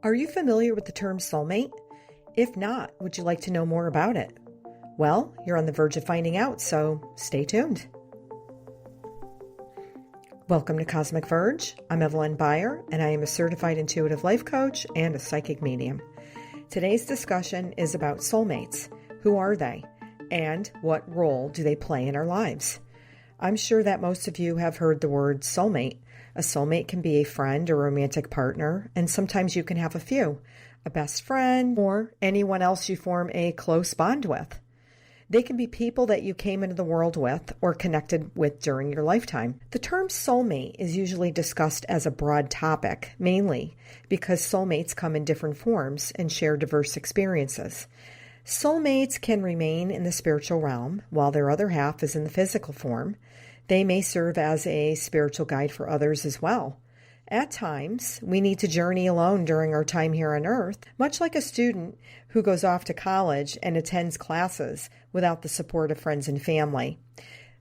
Are you familiar with the term soulmate? If not, would you like to know more about it? Well, you're on the verge of finding out, so stay tuned. Welcome to Cosmic Verge. I'm Evelyn Baier, and I am a certified intuitive life coach and a psychic medium. Today's discussion is about soulmates. Who are they? And what role do they play in our lives? I'm sure that most of you have heard the word soulmate. A soulmate can be a friend or romantic partner, and sometimes you can have a few, a best friend, or anyone else you form a close bond with. They can be people that you came into the world with or connected with during your lifetime. The term soulmate is usually discussed as a broad topic, mainly because soulmates come in different forms and share diverse experiences. Soulmates can remain in the spiritual realm while their other half is in the physical form. They may serve as a spiritual guide for others as well. At times, we need to journey alone during our time here on Earth, much like a student who goes off to college and attends classes without the support of friends and family.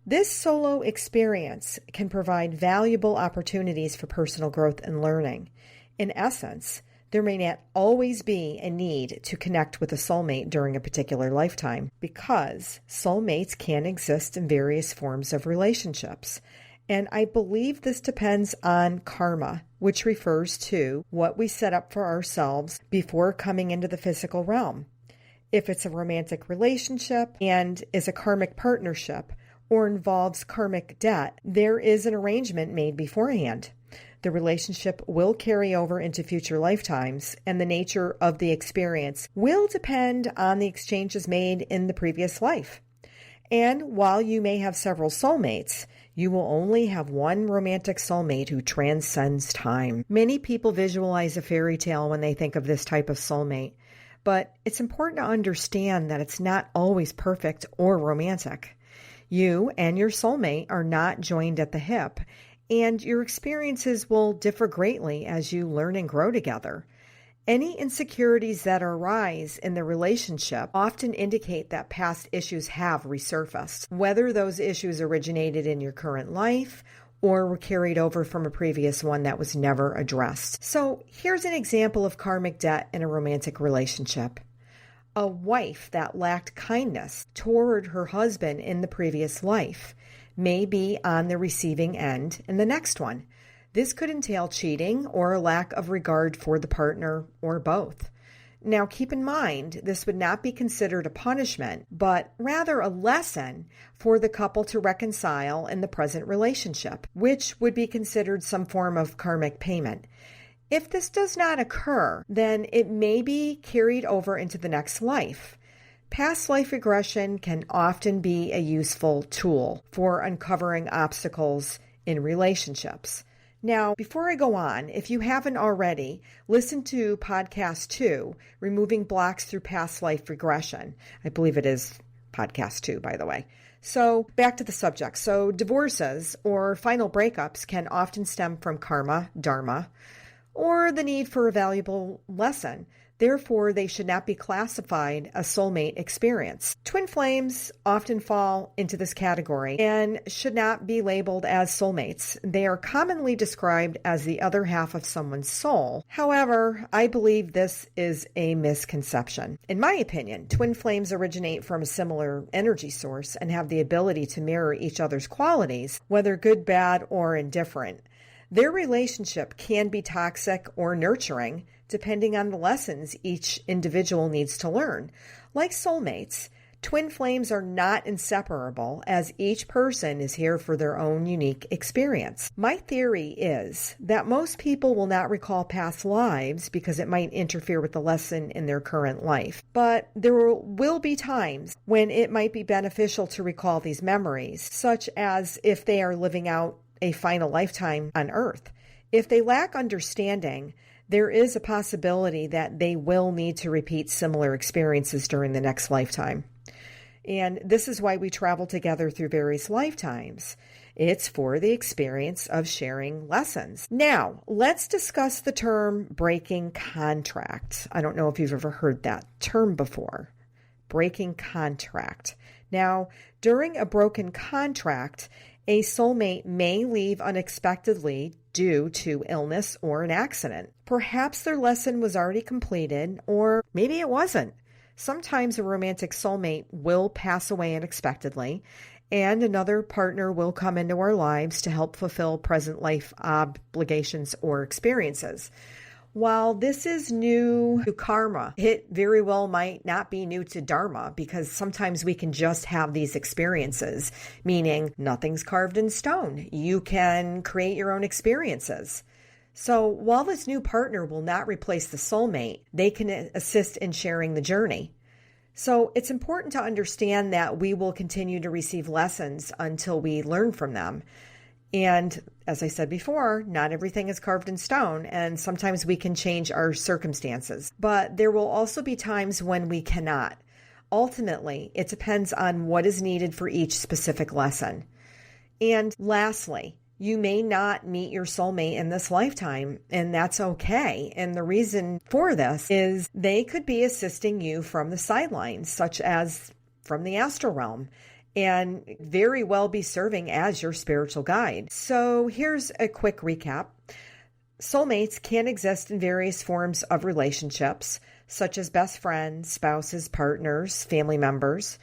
This solo experience can provide valuable opportunities for personal growth and learning. In essence, there may not always be a need to connect with a soulmate during a particular lifetime because soulmates can exist in various forms of relationships. And I believe this depends on karma, which refers to what we set up for ourselves before coming into the physical realm. If it's a romantic relationship and is a karmic partnership or involves karmic debt, there is an arrangement made beforehand. The relationship will carry over into future lifetimes, and the nature of the experience will depend on the exchanges made in the previous life. And while you may have several soulmates, you will only have one romantic soulmate who transcends time. Many people visualize a fairy tale when they think of this type of soulmate, but it's important to understand that it's not always perfect or romantic. You and your soulmate are not joined at the hip, and your experiences will differ greatly as you learn and grow together. Any insecurities that arise in the relationship often indicate that past issues have resurfaced, whether those issues originated in your current life or were carried over from a previous one that was never addressed. So here's an example of karmic debt in a romantic relationship. A wife that lacked kindness toward her husband in the previous life may be on the receiving end in the next one. This could entail cheating or a lack of regard for the partner or both. Now, keep in mind, this would not be considered a punishment, but rather a lesson for the couple to reconcile in the present relationship, which would be considered some form of karmic payment. If this does not occur, then it may be carried over into the next life. Past life regression can often be a useful tool for uncovering obstacles in relationships. Now, before I go on, if you haven't already, listen to podcast 2, Removing Blocks Through Past Life Regression. I believe it is podcast 2, by the way. So back to the subject. So divorces or final breakups can often stem from karma, dharma, or the need for a valuable lesson. Therefore, they should not be classified a soulmate experience. Twin flames often fall into this category and should not be labeled as soulmates. They are commonly described as the other half of someone's soul. However, I believe this is a misconception. In my opinion, twin flames originate from a similar energy source and have the ability to mirror each other's qualities, whether good, bad, or indifferent. Their relationship can be toxic or nurturing, depending on the lessons each individual needs to learn. Like soulmates, twin flames are not inseparable, as each person is here for their own unique experience. My theory is that most people will not recall past lives because it might interfere with the lesson in their current life. But there will be times when it might be beneficial to recall these memories, such as if they are living out a final lifetime on Earth. If they lack understanding, there is a possibility that they will need to repeat similar experiences during the next lifetime. And this is why we travel together through various lifetimes. It's for the experience of sharing lessons. Now, let's discuss the term breaking contract. I don't know if you've ever heard that term before. Breaking contract. Now, during a broken contract, A soulmate may leave unexpectedly due to illness or an accident. Perhaps their lesson was already completed, or maybe it wasn't. Sometimes a romantic soulmate will pass away unexpectedly, and another partner will come into our lives to help fulfill present life obligations or experiences. While this is new to karma, it very well might not be new to dharma, because sometimes we can just have these experiences, meaning nothing's carved in stone. You can create your own experiences. So while this new partner will not replace the soulmate, they can assist in sharing the journey. So it's important to understand that we will continue to receive lessons until we learn from them. And as I said before, not everything is carved in stone, and sometimes we can change our circumstances. But there will also be times when we cannot. Ultimately, it depends on what is needed for each specific lesson. And lastly, you may not meet your soulmate in this lifetime, and that's okay. And the reason for this is they could be assisting you from the sidelines, such as from the astral realm, and very well be serving as your spiritual guide. So here's a quick recap. Soulmates can exist in various forms of relationships, such as best friends, spouses, partners, family members.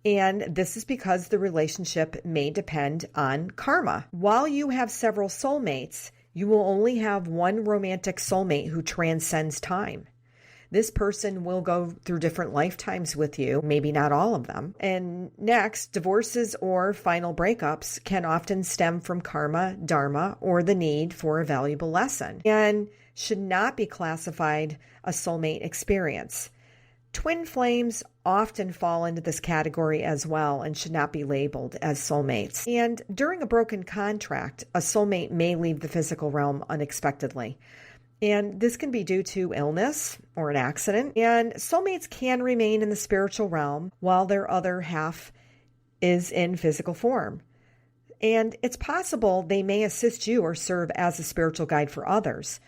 And this is because the relationship may depend on karma. While you have several soulmates, you will only have one romantic soulmate who transcends time. This person will go through different lifetimes with you, maybe not all of them. And next, divorces or final breakups can often stem from karma, dharma, or the need for a valuable lesson, and should not be classified a soulmate experience. Twin flames often fall into this category as well and should not be labeled as soulmates. And during a broken contract, a soulmate may leave the physical realm unexpectedly. And this can be due to illness or an accident. And soulmates can remain in the spiritual realm while their other half is in physical form. And it's possible they may assist you or serve as a spiritual guide for others.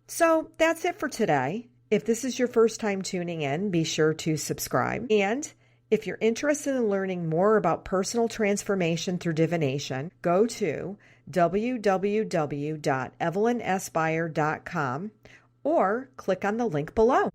So that's it for today. If this is your first time tuning in, be sure to subscribe. And if you're interested in learning more about personal transformation through divination, go to www.evelynsbaier.com or click on the link below.